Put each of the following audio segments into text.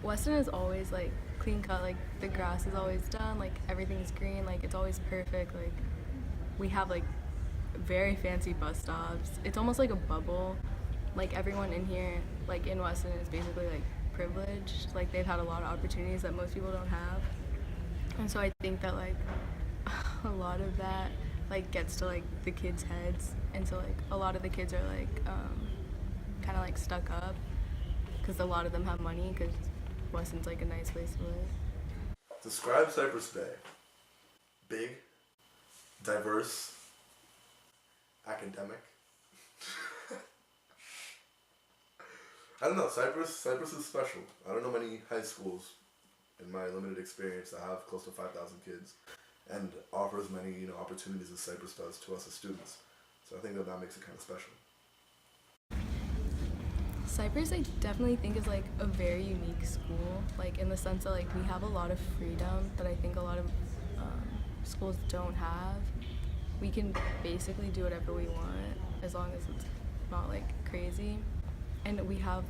Weston is always like clean cut, like the grass is always done, like everything's green, like it's always perfect. Like we have like very fancy bus stops. It's almost like a bubble. Like everyone in here, like in Weston, is basically like privileged. Like they've had a lot of opportunities that most people don't have. And so I think that like a lot of that like gets to like the kids' heads, and so like a lot of the kids are like kind of like stuck up because a lot of them have money because Weston's like a nice place to live. Describe Cypress Bay. Big, diverse, academic. I don't know. Cypress is special. I don't know many high schools in my limited experience that have close to 5,000 kids and offer as many opportunities as Cypress does to us as students. So I think that makes it kind of special. Cypress, I definitely think is like a very unique school, like in the sense that like we have a lot of freedom that I think a lot of um, schools don't have. We can basically do whatever we want as long as it's not like crazy, and we have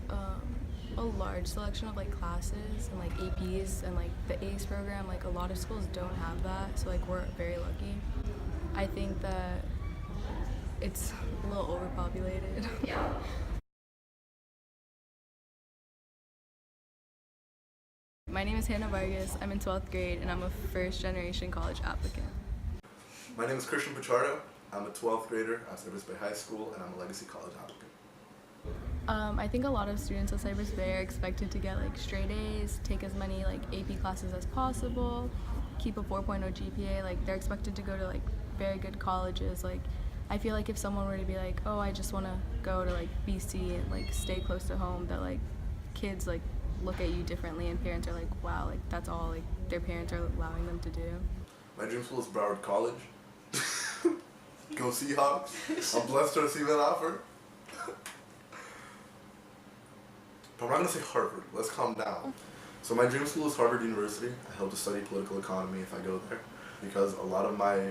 a large selection of like classes and like APs and like the ACE program. Like a lot of schools don't have that, so like we're very lucky. I think that it's a little overpopulated. My name is Hanna Vargas. I'm in 12th grade and I'm a first generation college applicant. My name is Christian Pichardo. I'm a 12th grader at Cypress Bay High School, and I'm a legacy college applicant. I think a lot of students at Cypress Bay are expected to get like straight A's, take as many like AP classes as possible, keep a 4.0 GPA. Like they're expected to go to like very good colleges. Like I feel like if someone were to be like, oh, I just want to go to like BC and like stay close to home, that like kids like look at you differently, and parents are like, wow, like that's all like their parents are allowing them to do. My dream school is Broward College. Go Seahawks. I'm blessed to receive an offer. But I'm not going to say Harvard. Let's calm down. So my dream school is Harvard University. I hope to study political economy if I go there, because a lot of my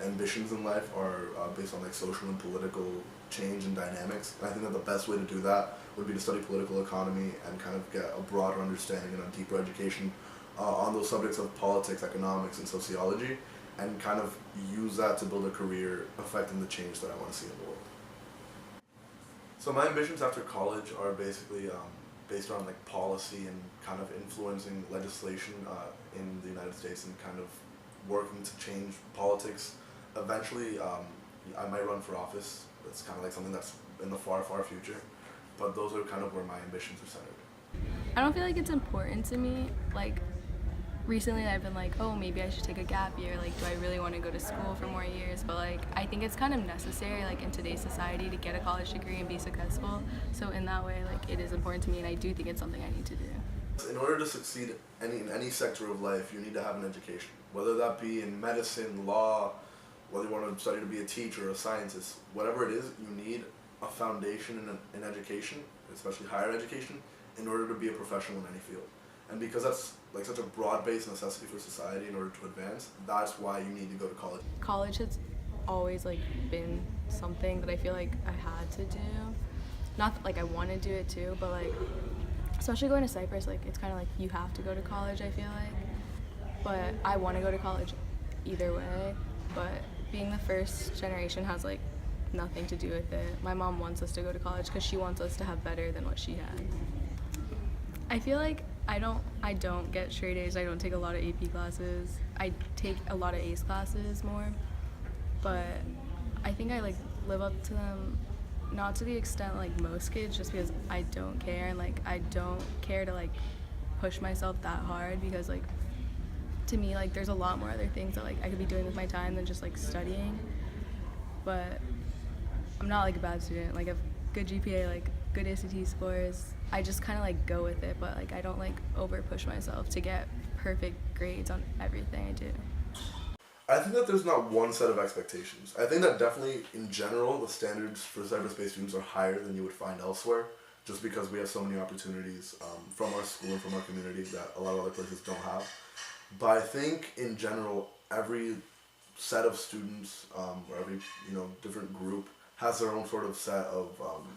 ambitions in life are based on like social and political change and dynamics. And I think that the best way to do that would be to study political economy and kind of get a broader understanding and a deeper education on those subjects of politics, economics, and sociology, and kind of use that to build a career affecting the change that I want to see in the world. So my ambitions after college are basically based on like policy and kind of influencing legislation in the United States and kind of working to change politics. Eventually, I might run for office. That's kind of like something that's in the far, far future. But those are kind of where my ambitions are centered. I don't feel like it's important to me. Like recently I've been like, oh, maybe I should take a gap year. Like, do I really want to go to school for more years? But like, I think it's kind of necessary, like in today's society, to get a college degree and be successful. So in that way, like, it is important to me, and I do think it's something I need to do. In order to succeed in any sector of life, you need to have an education. Whether that be in medicine, law, whether you want to study to be a teacher or a scientist, whatever it is, you need a foundation in education, especially higher education, in order to be a professional in any field. And because that's like such a broad-based necessity for society in order to advance, that's why you need to go to college. College has always like been something that I feel like I had to do. Not that, like I want to do it too, but like especially going to Cyprus, like it's kind of like you have to go to college, I feel like. But I want to go to college either way, but being the first generation has like nothing to do with it. My mom wants us to go to college because she wants us to have better than what she had. I feel like I don't get straight A's. I don't take a lot of AP classes. I take a lot of ACE classes more, but I think I like live up to them, not to the extent like most kids, just because I don't care, and like I don't care to like push myself that hard, because like to me like there's a lot more other things that like I could be doing with my time than just like studying. But I'm not like a bad student. Like I have good GPA, like good ACT scores. I just kind of like go with it, but like I don't like over push myself to get perfect grades on everything I do. I think that there's not one set of expectations. I think that definitely, in general, the standards for cyberspace students are higher than you would find elsewhere, just because we have so many opportunities from our school and from our community that a lot of other places don't have. But I think, in general, every set of students or every different group has their own sort of set of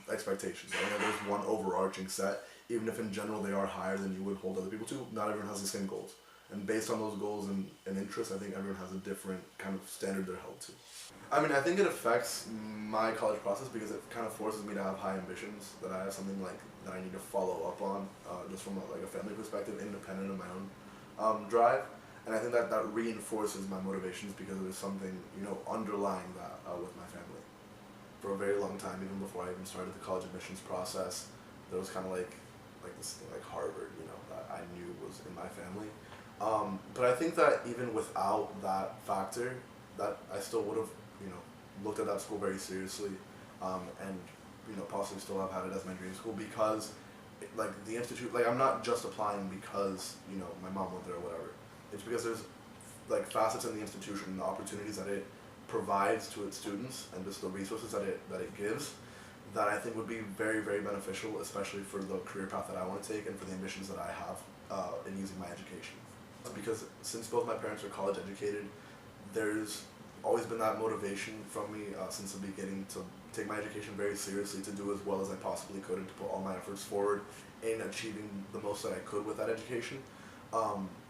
expectations. I know there's one overarching set, even if in general they are higher than you would hold other people to, not everyone has the same goals. And based on those goals and interests, I think everyone has a different kind of standard they're held to. I mean, I think it affects my college process because it kind of forces me to have high ambitions, that I have something like that I need to follow up on, just from a family perspective, independent of my own drive. And I think that reinforces my motivations because there's something, underlying that with my family. For a very long time, even before I even started the college admissions process, there was kind of like this thing like Harvard, that I knew was in my family. But I think that even without that factor, that I still would have, looked at that school very seriously, and possibly still have had it as my dream school because, the institute, I'm not just applying because my mom went there or whatever. It's because there's facets in the institution and the opportunities that it provides to its students and just the resources that it gives that I think would be very, very beneficial, especially for the career path that I want to take and for the ambitions that I have in using my education. Because since both my parents are college educated, there's always been that motivation from me since the beginning to take my education very seriously, to do as well as I possibly could, and to put all my efforts forward in achieving the most that I could with that education.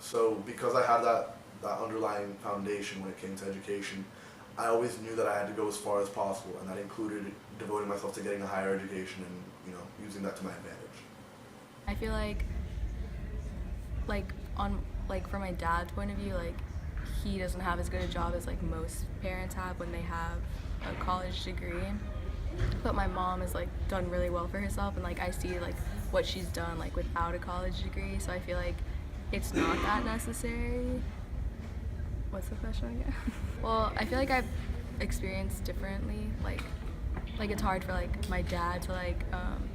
So because I had that underlying foundation when it came to education, I always knew that I had to go as far as possible, and that included devoting myself to getting a higher education and using that to my advantage. I feel from my dad's point of view, he doesn't have as good a job as most parents have when they have a college degree. But my mom has done really well for herself, and I see what she's done without a college degree. So I feel it's not that necessary. What's the question again? Well, I feel I've experienced differently. It's hard for my dad to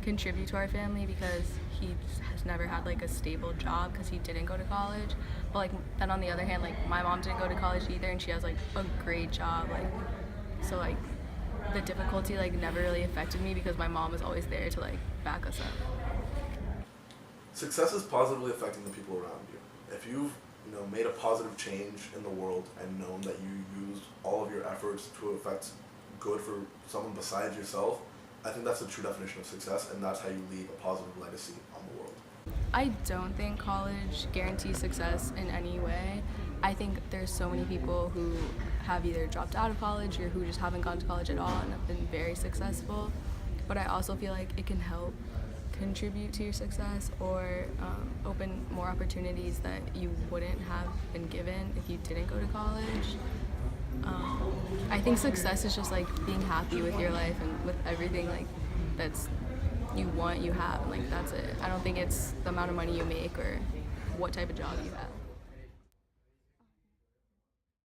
contribute to our family because he has never had a stable job because he didn't go to college. But then on the other hand, my mom didn't go to college either, and she has a great job. So the difficulty never really affected me because my mom was always there to back us up. Success is positively affecting the people around you. If you've made a positive change in the world and known that you used all of your efforts to affect good for someone besides yourself, I think that's the true definition of success, and that's how you leave a positive legacy on the world. I don't think college guarantees success in any way. I think there's so many people who have either dropped out of college or who just haven't gone to college at all and have been very successful. But I also feel it can help contribute to your success or open more opportunities that you wouldn't have been given if you didn't go to college. I think success is just being happy with your life and with everything that's you want, you have, and that's it. I don't think it's the amount of money you make or what type of job you have.